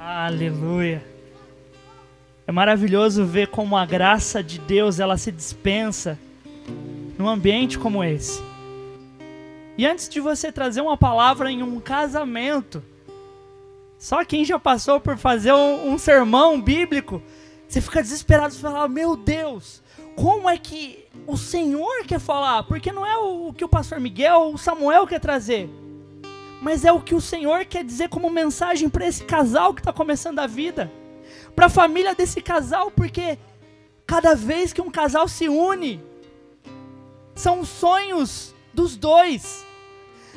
Aleluia. É maravilhoso ver como a graça de Deus ela se dispensa num ambiente como esse. E antes de você trazer uma palavra em um casamento, só quem já passou por fazer um sermão bíblico, você fica desesperado, você fala, meu Deus, como é que o Senhor quer falar? Porque não é o que o pastor Miguel, o Samuel quer trazer, mas é o que o Senhor quer dizer como mensagem para esse casal que está começando a vida, para a família desse casal, porque cada vez que um casal se une, são sonhos dos dois,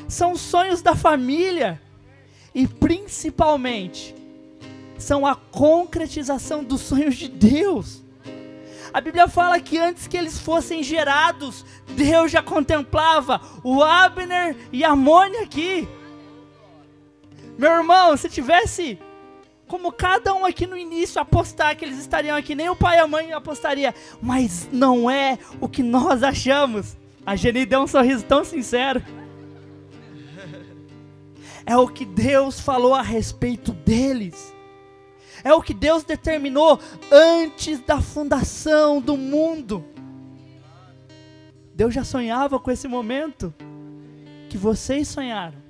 são sonhos da família, e principalmente, são a concretização dos sonhos de Deus. A Bíblia fala que antes que eles fossem gerados, Deus já contemplava o Abner e a Mônica aqui. Meu irmão, se tivesse como cada um aqui no início apostar que eles estariam aqui, nem o pai e a mãe apostaria, mas não é o que nós achamos. A Geni deu um sorriso tão sincero. É o que Deus falou a respeito deles. É o que Deus determinou antes da fundação do mundo. Deus já sonhava com esse momento que vocês sonharam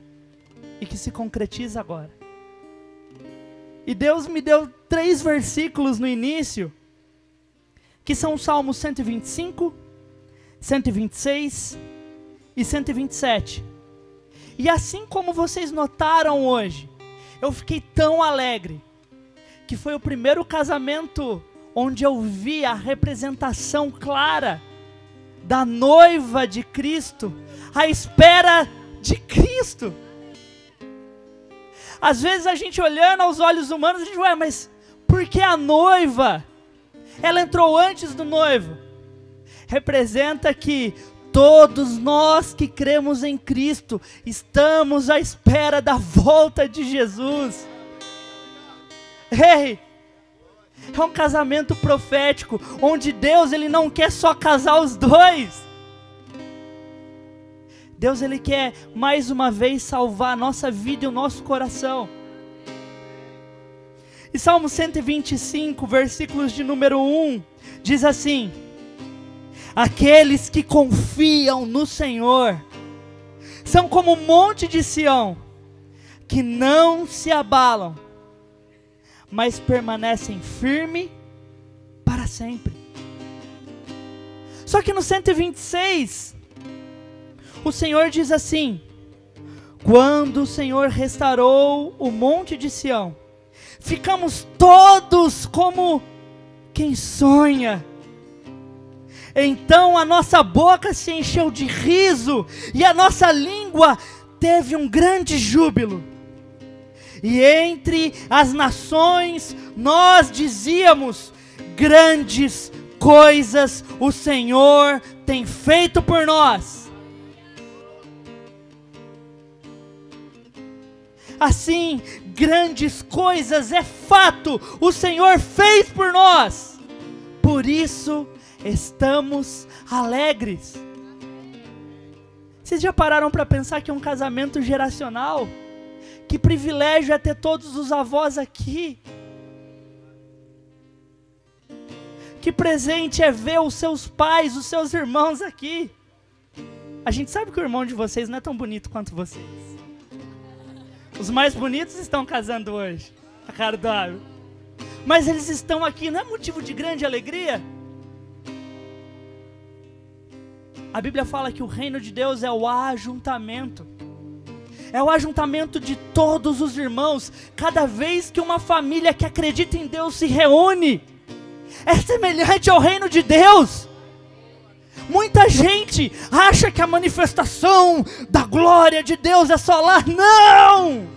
e que se concretiza agora. E Deus me deu 3 versículos no início, que são os Salmos 125, 126 e 127. E assim como vocês notaram hoje, eu fiquei tão alegre, que foi o primeiro casamento onde eu vi a representação clara da noiva de Cristo, à espera de Cristo. Às vezes a gente olhando aos olhos humanos, a gente vai, mas por que a noiva? Ela entrou antes do noivo. Representa que todos nós que cremos em Cristo, estamos à espera da volta de Jesus. Ei, é um casamento profético, onde Deus ele não quer só casar os dois. Deus ele quer mais uma vez salvar a nossa vida e o nosso coração. E Salmo 125, versículos de número 1, diz assim: aqueles que confiam no Senhor são como o monte de Sião, que não se abalam, mas permanecem firmes para sempre. Só que no 126, o Senhor diz assim: quando o Senhor restaurou o monte de Sião, ficamos todos como quem sonha. Então a nossa boca se encheu de riso, e a nossa língua teve um grande júbilo. E entre as nações nós dizíamos: grandes coisas o Senhor tem feito por nós. Assim, grandes coisas é fato, o Senhor fez por nós. Por isso estamos alegres. Vocês já pararam para pensar que é um casamento geracional? Que privilégio é ter todos os avós aqui. Que presente é ver os seus pais, os seus irmãos aqui. A gente sabe que o irmão de vocês não é tão bonito quanto vocês. Os mais bonitos estão casando hoje, a cara do Abel. Mas eles estão aqui, não é motivo de grande alegria? A Bíblia fala que o reino de Deus é o ajuntamento. É o ajuntamento de todos os irmãos. Cada vez que uma família que acredita em Deus se reúne, é semelhante ao reino de Deus. Muita gente acha que a manifestação da glória de Deus é só lá. Não!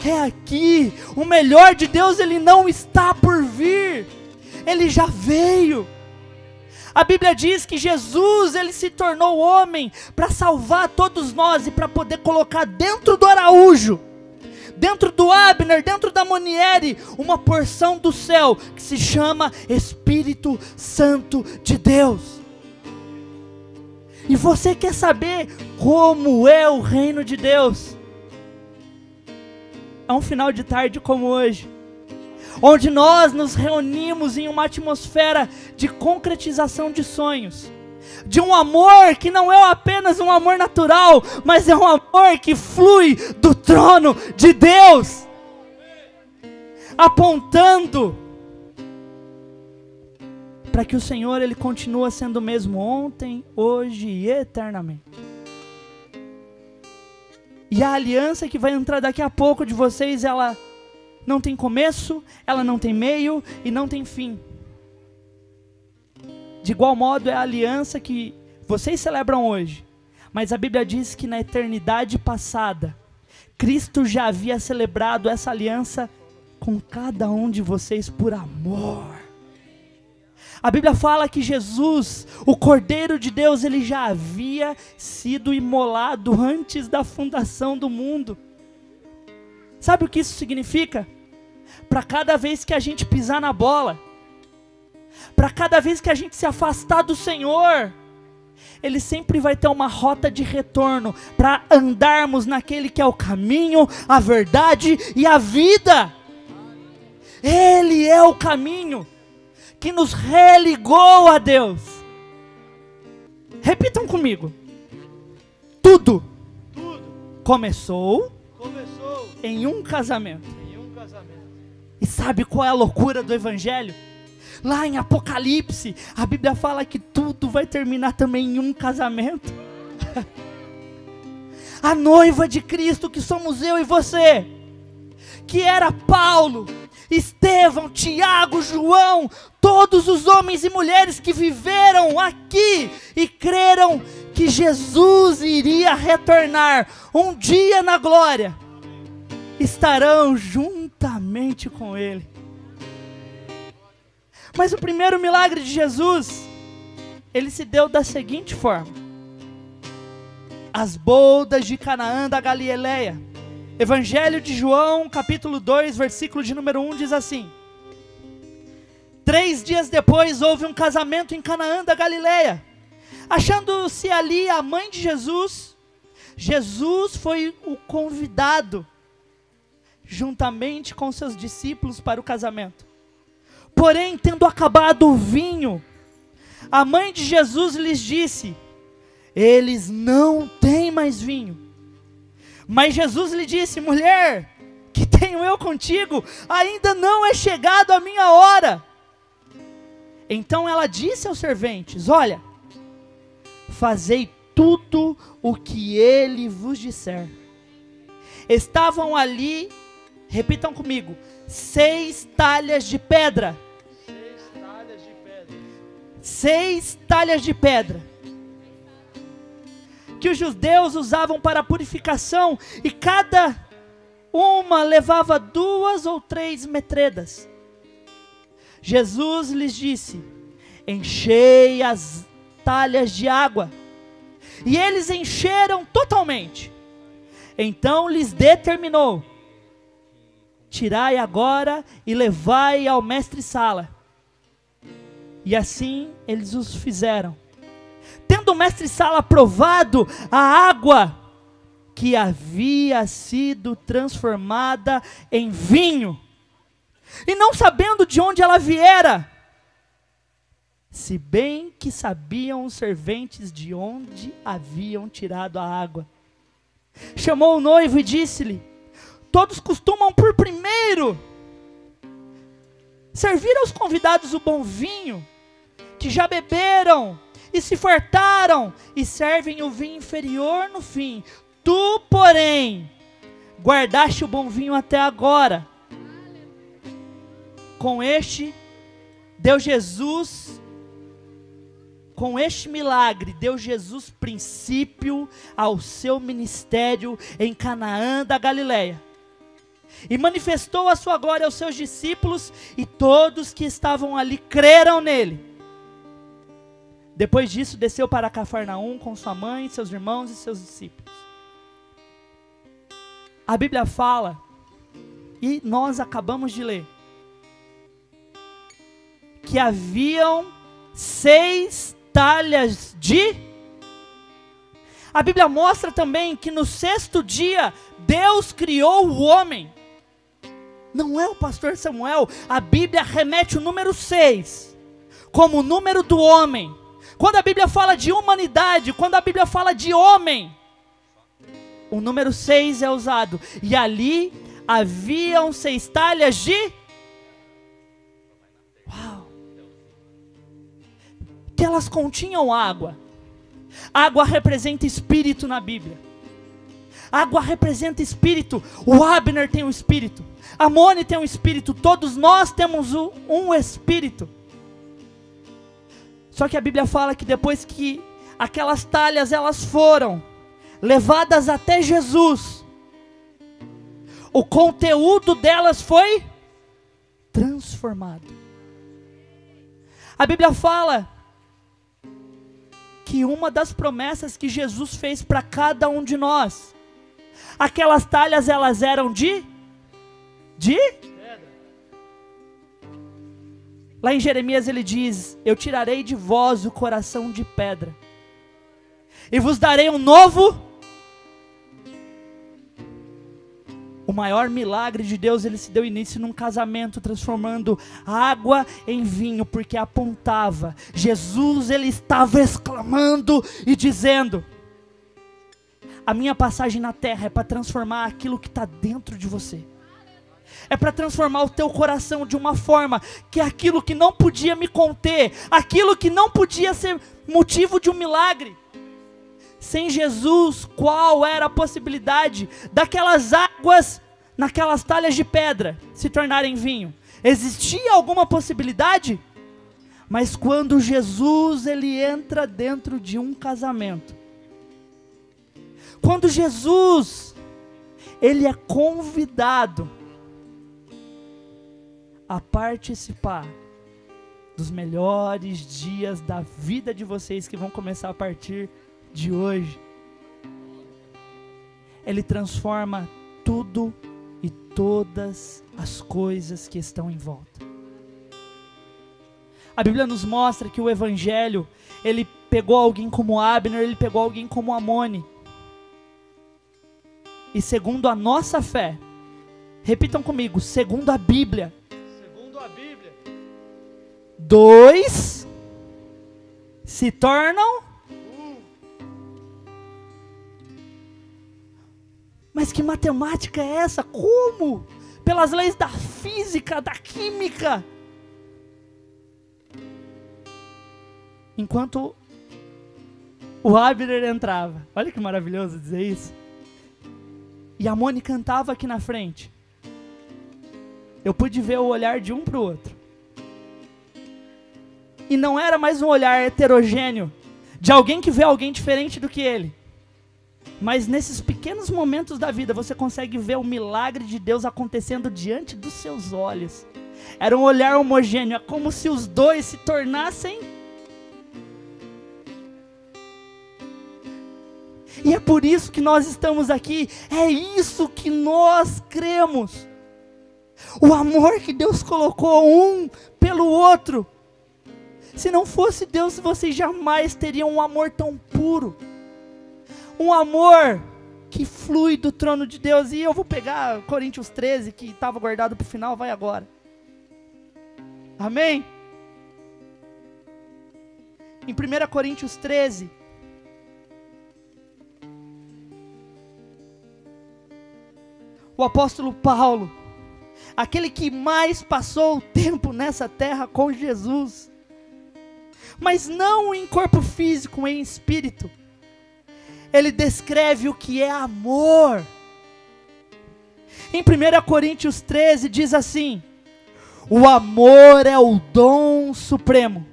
É aqui. O melhor de Deus ele não está por vir. Ele já veio. A Bíblia diz que Jesus ele se tornou homem para salvar todos nós e para poder colocar dentro do Araújo, dentro do Abner, dentro da Monieri, uma porção do céu que se chama Espírito Santo de Deus. E você quer saber como é o reino de Deus? é um final de tarde como hoje, onde nós nos reunimos em uma atmosfera de concretização de sonhos, de um amor que não é apenas um amor natural, mas é um amor que flui do trono de Deus, apontando para que o Senhor, Ele continua sendo o mesmo ontem, hoje e eternamente. E a aliança que vai entrar daqui a pouco de vocês, ela não tem começo, ela não tem meio e não tem fim. De igual modo é a aliança que vocês celebram hoje, mas a Bíblia diz que na eternidade passada, Cristo já havia celebrado essa aliança com cada um de vocês por amor. A Bíblia fala que Jesus, o Cordeiro de Deus, ele já havia sido imolado antes da fundação do mundo. Sabe o que isso significa? Para cada vez que a gente pisar na bola, para cada vez que a gente se afastar do Senhor, Ele sempre vai ter uma rota de retorno para andarmos naquele que é o caminho, a verdade e a vida. Ele é o caminho que nos religou a Deus. Repitam comigo. Tudo começou em um casamento. E sabe qual é a loucura do Evangelho? Lá em Apocalipse, a Bíblia fala que tudo vai terminar também em um casamento. A noiva de Cristo, que somos eu e você, que era Paulo, Estevão, Tiago, João, todos os homens e mulheres que viveram aqui e creram que Jesus iria retornar um dia na glória, estarão juntamente com Ele. Mas o primeiro milagre de Jesus, ele se deu da seguinte forma: as bodas de Canaã da Galileia. Evangelho de João, capítulo 2, versículo de número 1, diz assim: 3 dias depois houve um casamento em Canaã da Galileia. Achando-se ali a mãe de Jesus, Jesus foi o convidado, juntamente com seus discípulos, para o casamento. Porém, tendo acabado o vinho, a mãe de Jesus lhes disse: eles não têm mais vinho. Mas Jesus lhe disse: mulher, que tenho eu contigo? Ainda não é chegado a minha hora. Então ela disse aos serventes: olha, fazei tudo o que ele vos disser. Estavam ali, repitam comigo, 6 talhas de pedra. 6 talhas de pedra, que os judeus usavam para purificação, e cada uma levava 2 ou 3 metredas. Jesus lhes disse: enchei as talhas de água. E eles encheram totalmente. Então lhes determinou: tirai agora e levai ao mestre-sala. E assim eles os fizeram. Tendo o mestre-sala provado a água que havia sido transformada em vinho, e não sabendo de onde ela viera, se bem que sabiam os serventes de onde haviam tirado a água, chamou o noivo e disse-lhe: todos costumam por primeiro servir aos convidados o bom vinho, que já beberam e se fartaram, e servem o vinho inferior no fim. Tu, porém, guardaste o bom vinho até agora. Com este milagre, deu Jesus princípio ao seu ministério em Canaã da Galileia. E manifestou a sua glória aos seus discípulos, e todos que estavam ali creram nele. Depois disso, desceu para Cafarnaum com sua mãe, seus irmãos e seus discípulos. A Bíblia fala, e nós acabamos de ler, que haviam 6 talhas de... A Bíblia mostra também que no 6º dia, Deus criou o homem. não é o pastor Samuel. A Bíblia remete o número 6 como o número do homem. Quando a Bíblia fala de humanidade, quando a Bíblia fala de homem, o número 6 é usado. E ali haviam 6 talhas de... Uau! Que elas continham água. Água representa espírito na Bíblia. Água representa espírito. O Abner tem um espírito. Amone tem um espírito. Todos nós temos um espírito. Só que a Bíblia fala que depois que aquelas talhas elas foram levadas até Jesus, o conteúdo delas foi transformado. A Bíblia fala que uma das promessas que Jesus fez para cada um de nós, aquelas talhas elas eram de pedra. Lá em Jeremias ele diz: eu tirarei de vós o coração de pedra e vos darei um novo. O maior milagre de Deus, ele se deu início num casamento, transformando água em vinho, porque apontava, Jesus ele estava exclamando e dizendo: a minha passagem na terra é para transformar aquilo que está dentro de você. É para transformar o teu coração de uma forma que aquilo que não podia me conter, aquilo que não podia ser motivo de um milagre, sem Jesus, qual era a possibilidade daquelas águas naquelas talhas de pedra se tornarem vinho? Existia alguma possibilidade? Mas quando Jesus ele entra dentro de um casamento, quando Jesus ele é convidado a participar dos melhores dias da vida de vocês, que vão começar a partir de hoje, ele transforma tudo e todas as coisas que estão em volta. A Bíblia nos mostra que o Evangelho, ele pegou alguém como Abner, ele pegou alguém como Amone, e segundo a nossa fé, repitam comigo, segundo a Bíblia, dois se tornam Mas que matemática é essa? Como? Pelas leis da física, da química. Enquanto o Abner entrava, olha que maravilhoso dizer isso, e a Moni cantava aqui na frente, eu pude ver o olhar de um para o outro. E não era mais um olhar heterogêneo, de alguém que vê alguém diferente do que ele. Mas nesses pequenos momentos da vida, você consegue ver o milagre de Deus acontecendo diante dos seus olhos. Era um olhar homogêneo, é como se os dois se tornassem. E é por isso que nós estamos aqui, é isso que nós cremos. O amor que Deus colocou um pelo outro. Se não fosse Deus, vocês jamais teriam um amor tão puro. Um amor que flui do trono de Deus. E eu vou pegar Coríntios 13, que estava guardado para o final, vai agora. Amém? Em 1 Coríntios 13, o apóstolo Paulo, aquele que mais passou o tempo nessa terra com Jesus, mas não em corpo físico, em espírito, ele descreve o que é amor. Em 1 Coríntios 13 diz assim: o amor é o dom supremo.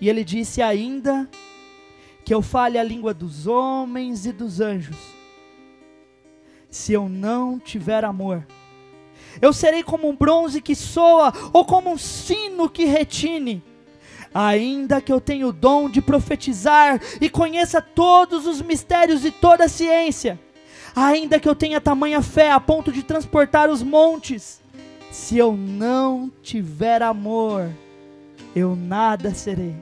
E ele disse ainda que eu fale a língua dos homens e dos anjos, se eu não tiver amor, eu serei como um bronze que soa, ou como um sino que retine. Ainda que eu tenha o dom de profetizar, e conheça todos os mistérios e toda a ciência, ainda que eu tenha tamanha fé a ponto de transportar os montes, se eu não tiver amor, eu nada serei.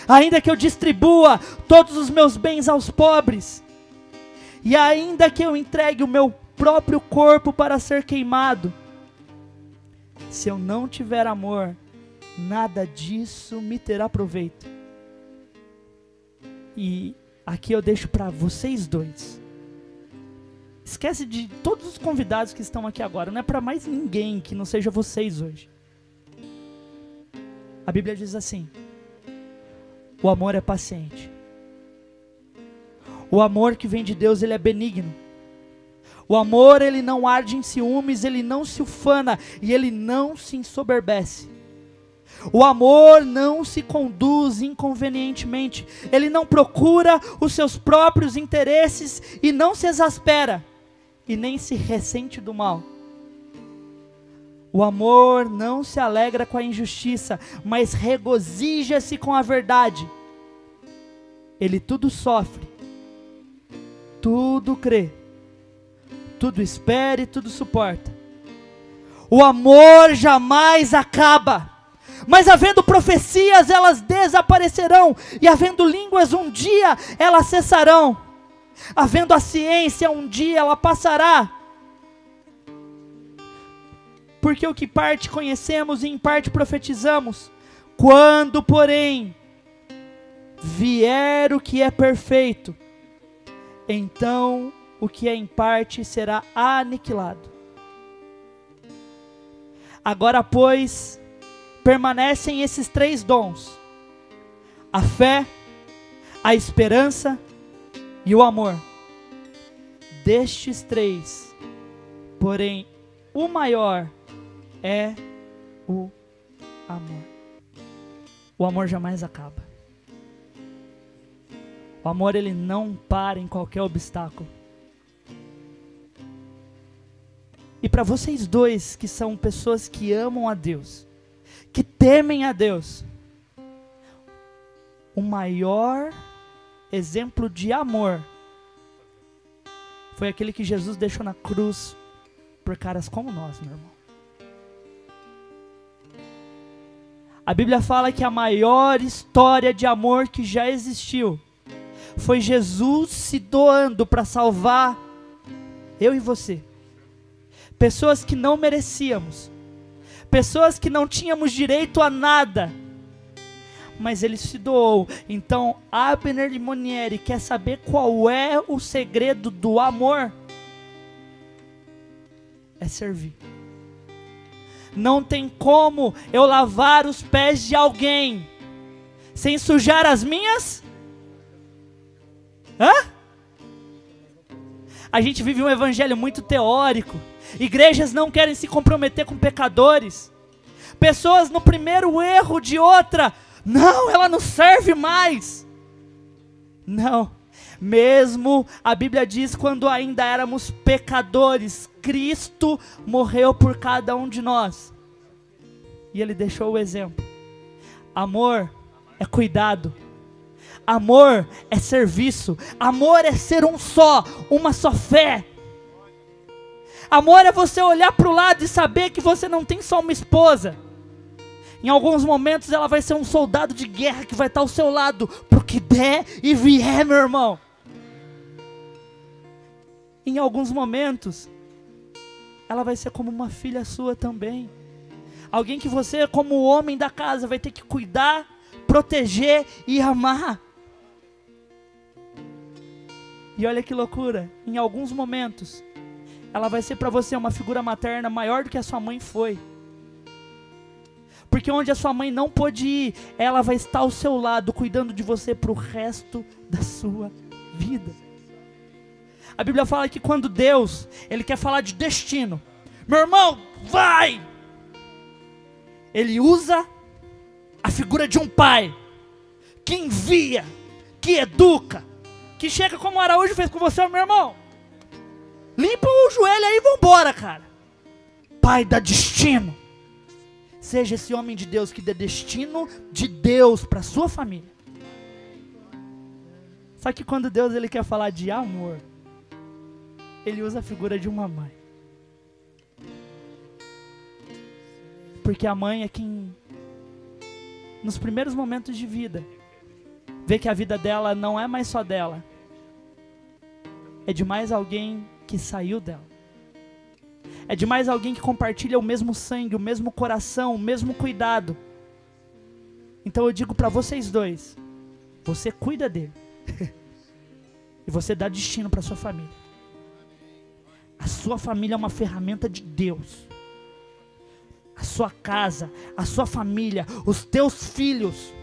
ainda que eu distribua todos os meus bens aos pobres, e ainda que eu entregue o meu próprio corpo para ser queimado, se eu não tiver amor, nada disso me terá proveito. E aqui eu deixo para vocês dois. Esquece de todos os convidados que estão aqui agora, não é para mais ninguém que não seja vocês hoje. A Bíblia diz assim: o amor é paciente. O amor que vem de Deus, ele é benigno. O amor, ele não arde em ciúmes, ele não se ufana e ele não se ensoberbece. O amor não se conduz inconvenientemente, ele não procura os seus próprios interesses e não se exaspera e nem se ressente do mal. O amor não se alegra com a injustiça, mas regozija-se com a verdade. Ele tudo sofre, tudo crê, tudo espera e tudo suporta. O amor jamais acaba. Mas havendo profecias, elas desaparecerão, e havendo línguas, um dia elas cessarão. Havendo a ciência, um dia ela passará. Porque o que parte conhecemos e em parte profetizamos. Quando, porém, vier o que é perfeito, então o que é em parte será aniquilado. Agora, pois, permanecem esses 3 dons: a fé, a esperança e o amor. Destes 3, porém, o maior é o amor. O amor jamais acaba. O amor, ele não para em qualquer obstáculo. E para vocês dois que são pessoas que amam a Deus, que temem a Deus, o maior exemplo de amor foi aquele que Jesus deixou na cruz por caras como nós, meu irmão. A Bíblia fala que a maior história de amor que já existiu foi Jesus se doando para salvar eu e você. Pessoas que não merecíamos, pessoas que não tínhamos direito a nada, mas ele se doou. Então, Abner Limonieri quer saber qual é o segredo do amor? É servir. Não tem como eu lavar os pés de alguém sem sujar as minhas? A gente vive um evangelho muito teórico. Igrejas não querem se comprometer com pecadores. Pessoas no primeiro erro de outra, não, ela não serve mais. Não, mesmo a Bíblia diz, quando ainda éramos pecadores, Cristo morreu por cada um de nós. E Ele deixou o exemplo. Amor é cuidado. Amor é serviço. Amor é ser um só, uma só fé. Amor é você olhar para o lado e saber que você não tem só uma esposa. Em alguns momentos ela vai ser um soldado de guerra que vai estar ao seu lado pro que der e vier, meu irmão. Em alguns momentos ela vai ser como uma filha sua também. Alguém que você, como homem da casa, vai ter que cuidar, proteger e amar. E olha que loucura, em alguns momentos ela vai ser para você uma figura materna maior do que a sua mãe foi. Porque onde a sua mãe não pôde ir, ela vai estar ao seu lado, cuidando de você para o resto da sua vida. A Bíblia fala que quando Deus, Ele quer falar de destino, meu irmão, vai! Ele usa a figura de um pai, que envia, que educa, que chega como o Araújo fez com você, meu irmão. Limpa o joelho aí e vambora, cara. Pai dá destino. Seja esse homem de Deus que dê destino de Deus para sua família. Só que quando Deus, Ele quer falar de amor, Ele usa a figura de uma mãe. Porque a mãe é quem, nos primeiros momentos de vida, ver que a vida dela não é mais só dela, é de mais alguém que saiu dela. É de mais alguém que compartilha o mesmo sangue, o mesmo coração, o mesmo cuidado. Então eu digo para vocês dois, você cuida dele. E você dá destino para sua família. A sua família é uma ferramenta de Deus. A sua casa, a sua família, os teus filhos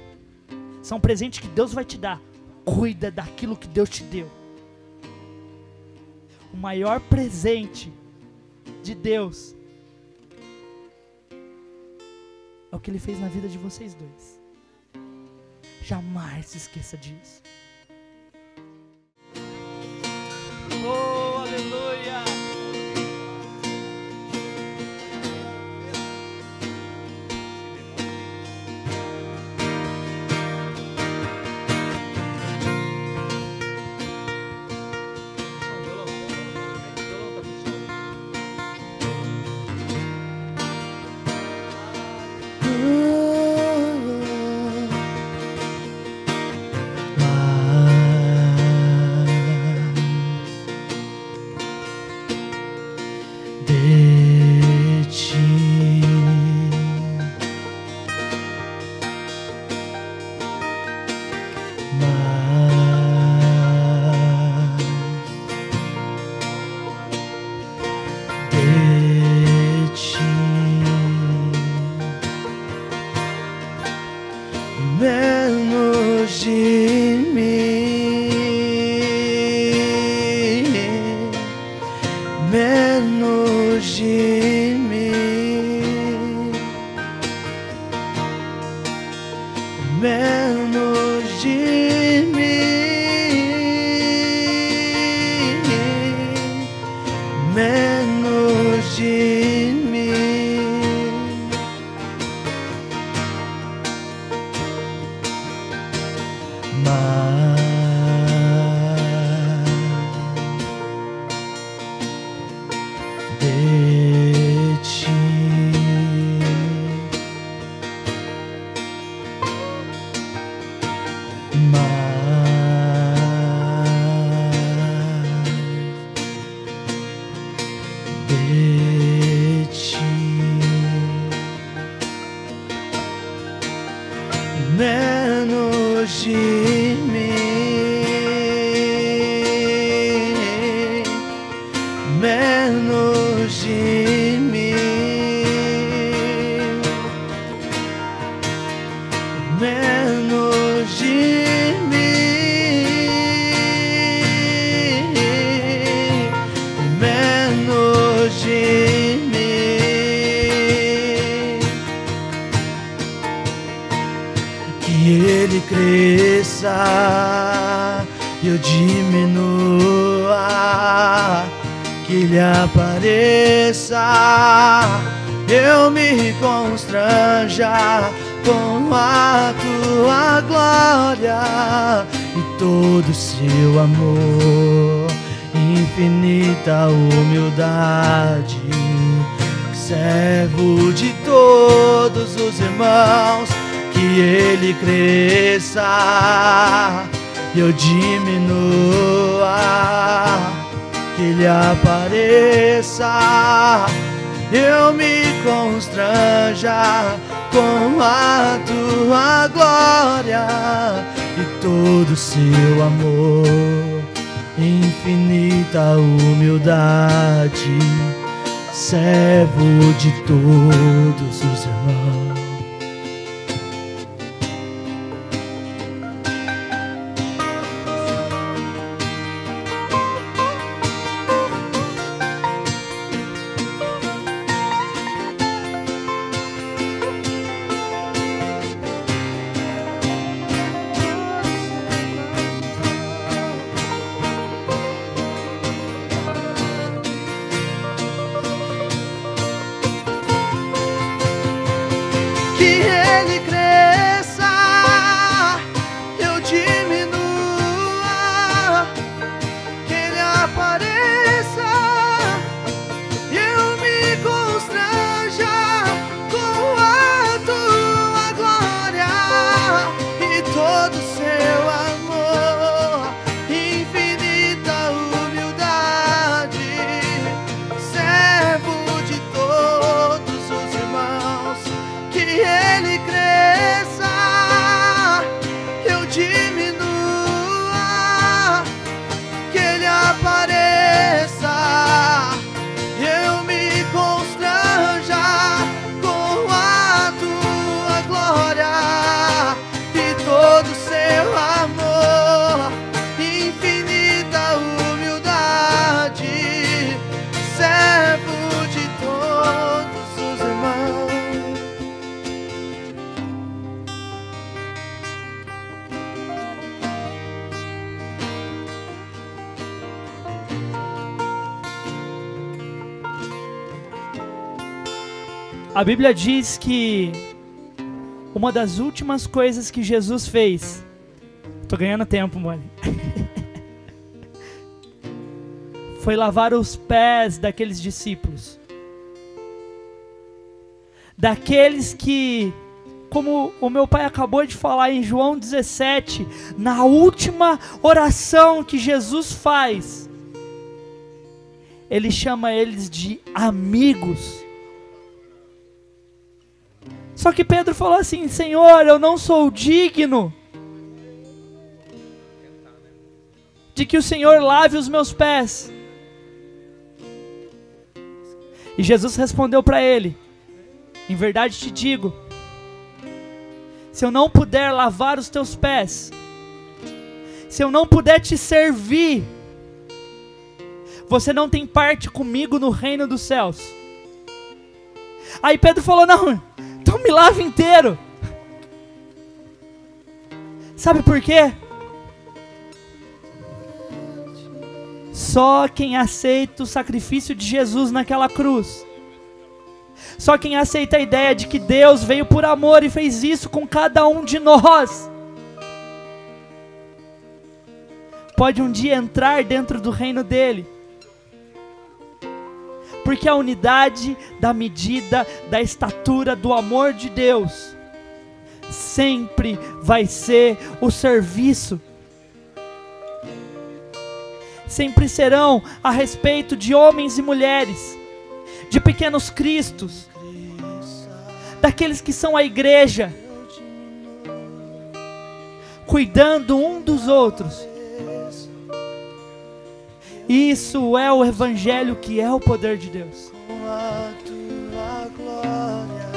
são presentes que Deus vai te dar. Cuida daquilo que Deus te deu. O maior presente de Deus é o que Ele fez na vida de vocês dois. Jamais se esqueça disso. Oh, aleluia! Menos de mim, menos de mim, menos de mim, menos de mim. De ti, de ti, menos de mim, menos de mim, menos de mim, menos de mim. Que ele cresça e eu diminua, que ele apareça, eu me constranja com a tua glória e todo o seu amor, infinita humildade, servo de todos os irmãos. Que ele cresça e eu diminua, que ele apareça, eu me constranja com a tua glória e todo o seu amor, infinita humildade, servo de todos os irmãos. Todo seu A Bíblia diz que uma das últimas coisas que Jesus fez, tô ganhando tempo, mano, foi lavar os pés daqueles discípulos. Daqueles que, como o meu pai acabou de falar em João 17, na última oração que Jesus faz, ele chama eles de amigos. Só que Pedro falou assim: Senhor, eu não sou digno de que o Senhor lave os meus pés. E Jesus respondeu para ele: em verdade te digo, se eu não puder lavar os teus pés, se eu não puder te servir, você não tem parte comigo no reino dos céus. Aí Pedro falou: não, então me lava inteiro. Sabe por quê? Só quem aceita o sacrifício de Jesus naquela cruz, só quem aceita a ideia de que Deus veio por amor e fez isso com cada um de nós, pode um dia entrar dentro do reino dele. Porque a unidade da medida, da estatura, do amor de Deus sempre vai ser o serviço. Sempre serão a respeito de homens e mulheres, de pequenos cristos, daqueles que são a igreja, cuidando um dos outros. Isso é o evangelho, que é o poder de Deus. Com a tua glória,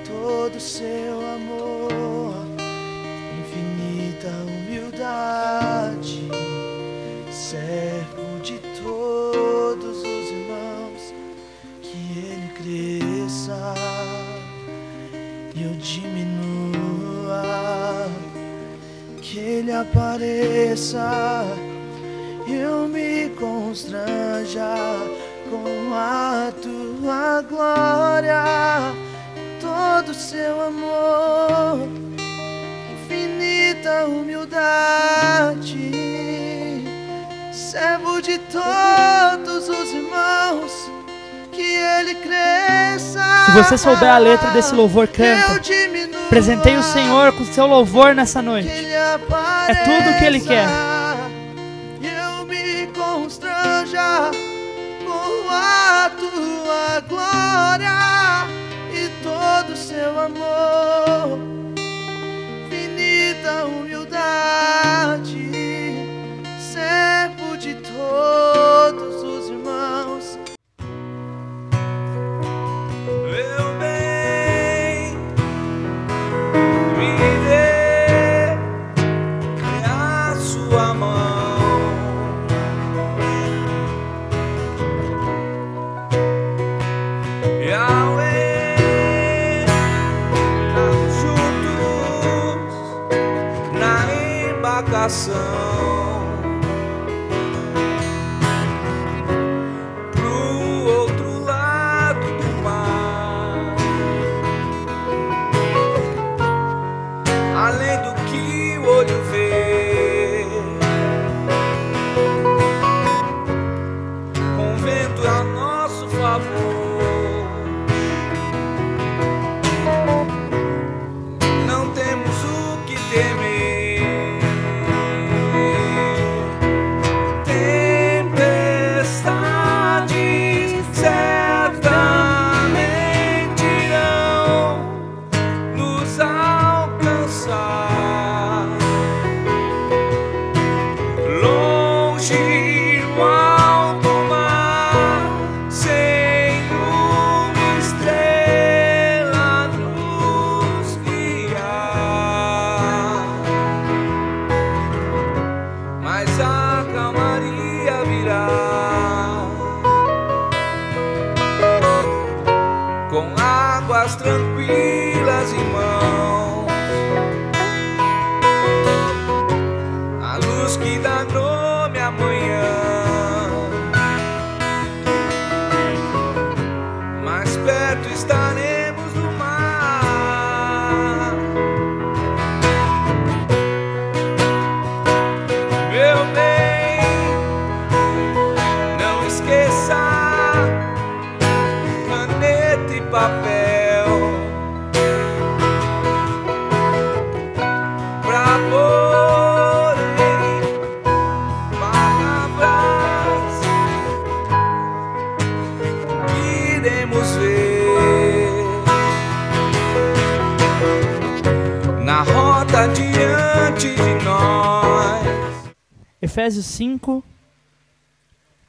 todo seu amor, infinita humildade, servo de todos os irmãos, que ele cresça e eu diminua, que ele apareça, eu me constranja com a tua glória, todo seu amor, infinita humildade, servo de todos os irmãos, que ele cresça. Se você souber a letra desse louvor, canta. Presentei o Senhor com seu louvor nessa noite. É tudo o que ele quer. Constranja com a tua glória e todo seu amor, infinita humildade, servo de todos os irmãos. Meu bem, me dê a sua mão. Pro outro lado do mar, além do que o olho vê, com o vento a nosso favor, não temos o que temer. Tranquilas, irmãos, a luz que dá nome à manhã, mais perto está Efésios 5,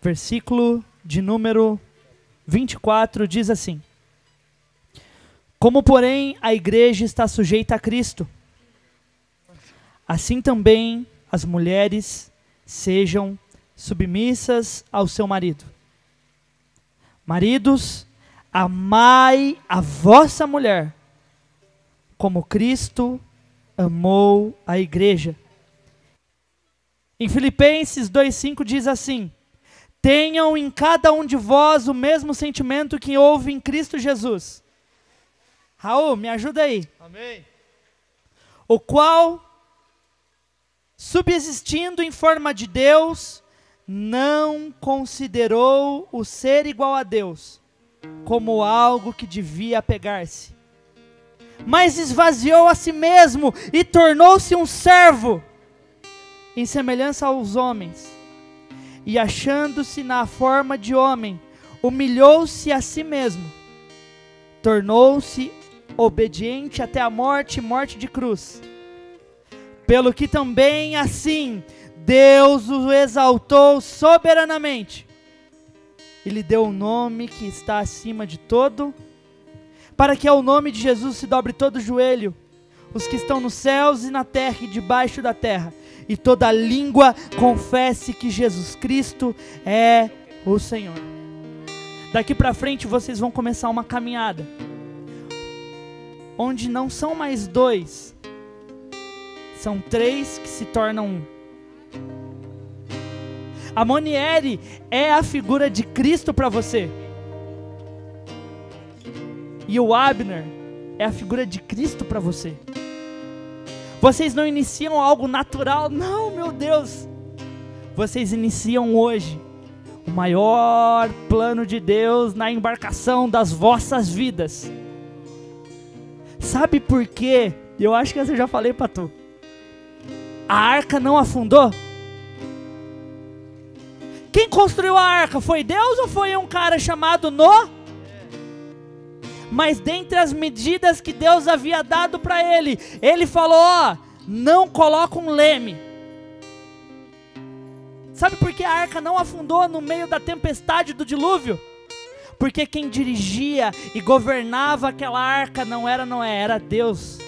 versículo de número 24, diz assim: como, porém, a igreja está sujeita a Cristo, assim também as mulheres sejam submissas ao seu marido. Maridos, amai a vossa mulher, como Cristo amou a igreja. Em Filipenses 2,5 diz assim: tenham em cada um de vós o mesmo sentimento que houve em Cristo Jesus. Raul, me ajuda aí. Amém. O qual, subsistindo em forma de Deus, não considerou o ser igual a Deus como algo que devia apegar-se, mas esvaziou a si mesmo e tornou-se um servo, em semelhança aos homens, e achando-se na forma de homem, humilhou-se a si mesmo, tornou-se obediente até a morte, morte de cruz. Pelo que também assim Deus o exaltou soberanamente e lhe deu um nome que está acima de todo, para que ao nome de Jesus se dobre todo joelho, os que estão nos céus e na terra e debaixo da terra, e toda língua confesse que Jesus Cristo é o Senhor. Daqui para frente vocês vão começar uma caminhada, onde não são mais dois, são três que se tornam um. A Moniere é a figura de Cristo para você. E o Abner é a figura de Cristo para você. Vocês não iniciam algo natural, não, meu Deus. Vocês iniciam hoje o maior plano de Deus na embarcação das vossas vidas. Sabe por quê? Eu acho que essa eu já falei para tu. A arca não afundou? Quem construiu a arca? Foi Deus ou foi um cara chamado Noé? Mas dentre as medidas que Deus havia dado para ele, ele falou, ó, não coloca um leme. Sabe por que a arca não afundou no meio da tempestade do dilúvio? Porque quem dirigia e governava aquela arca não era Noé, era Deus.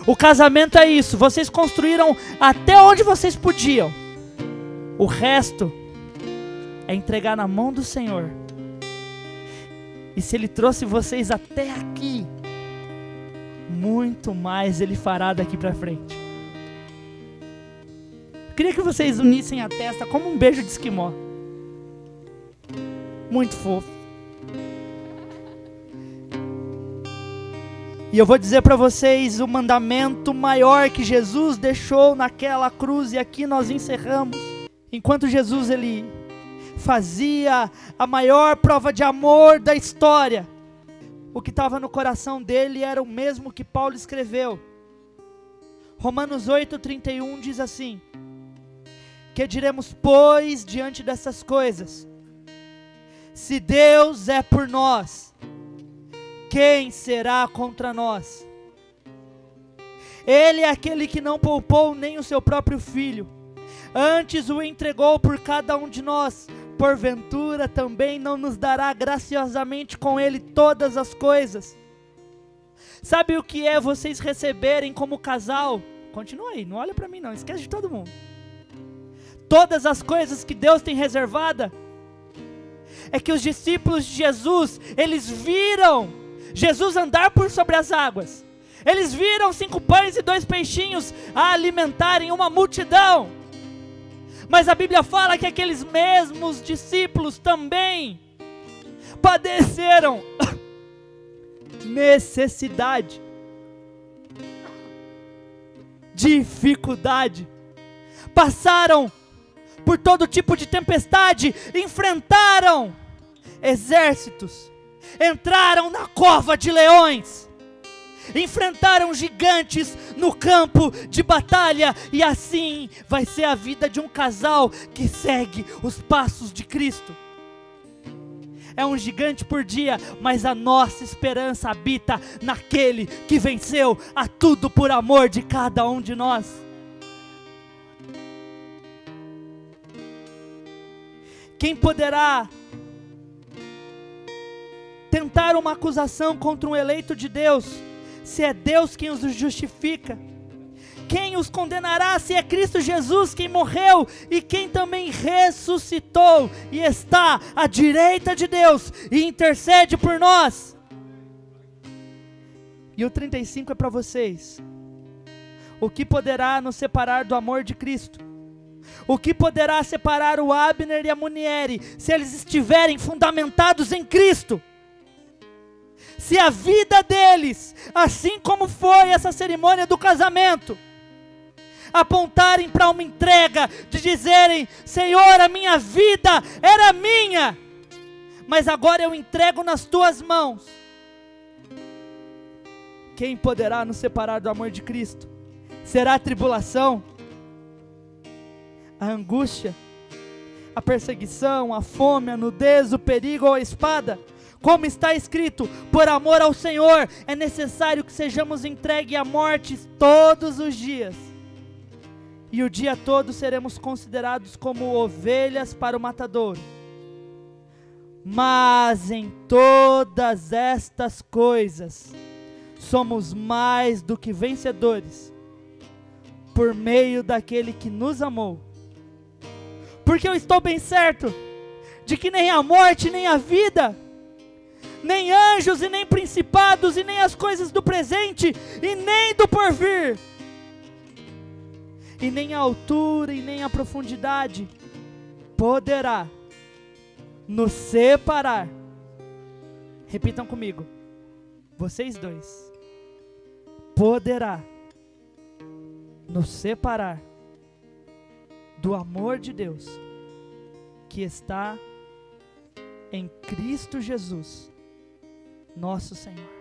O casamento é isso, vocês construíram até onde vocês podiam. O resto é entregar na mão do Senhor. E se Ele trouxe vocês até aqui, muito mais Ele fará daqui para frente. Queria que vocês unissem a testa como um beijo de esquimó. Muito fofo. E eu vou dizer para vocês o mandamento maior que Jesus deixou naquela cruz, e aqui nós encerramos. Enquanto Jesus ele fazia a maior prova de amor da história, o que estava no coração dele era o mesmo que Paulo escreveu. Romanos 8:31 diz assim: que diremos, pois, diante dessas coisas? Se Deus é por nós, quem será contra nós? Ele é aquele que não poupou nem o seu próprio filho, antes o entregou por cada um de nós. Porventura também não nos dará graciosamente com ele todas as coisas? Sabe o que é vocês receberem como casal? Continua aí, não olha para mim não, esquece de todo mundo. Todas as coisas que Deus tem reservada. É que os discípulos de Jesus, eles viram Jesus andar por sobre as águas. Eles viram 5 pães e 2 peixinhos a alimentarem uma multidão. Mas a Bíblia fala que aqueles mesmos discípulos também padeceram necessidade, dificuldade, passaram por todo tipo de tempestade, enfrentaram exércitos, entraram na cova de leões, enfrentaram gigantes no campo de batalha, e assim vai ser a vida de um casal que segue os passos de Cristo. É um gigante por dia, mas a nossa esperança habita naquele que venceu a tudo por amor de cada um de nós. Quem poderá tentar uma acusação contra um eleito de Deus, se é Deus quem os justifica? Quem os condenará, se é Cristo Jesus quem morreu e quem também ressuscitou e está à direita de Deus e intercede por nós? E o 35 é para vocês. O que poderá nos separar do amor de Cristo? O que poderá separar o Abner e a Munieri, se eles estiverem fundamentados em Cristo? Se a vida deles, assim como foi essa cerimônia do casamento, apontarem para uma entrega, de dizerem: Senhor, a minha vida era minha, mas agora eu entrego nas tuas mãos. Quem poderá nos separar do amor de Cristo? Será a tribulação, a angústia, a perseguição, a fome, a nudez, o perigo ou a espada? Como está escrito: por amor ao Senhor é necessário que sejamos entregues à morte todos os dias, e o dia todo seremos considerados como ovelhas para o matadouro. Mas em todas estas coisas somos mais do que vencedores, por meio daquele que nos amou. Porque eu estou bem certo de que nem a morte, nem a vida, nem anjos e nem principados, e nem as coisas do presente, e nem do porvir, e nem a altura e nem a profundidade poderá nos separar. Repitam comigo, vocês dois. Poderá nos separar do amor de Deus que está em Cristo Jesus, nosso Senhor.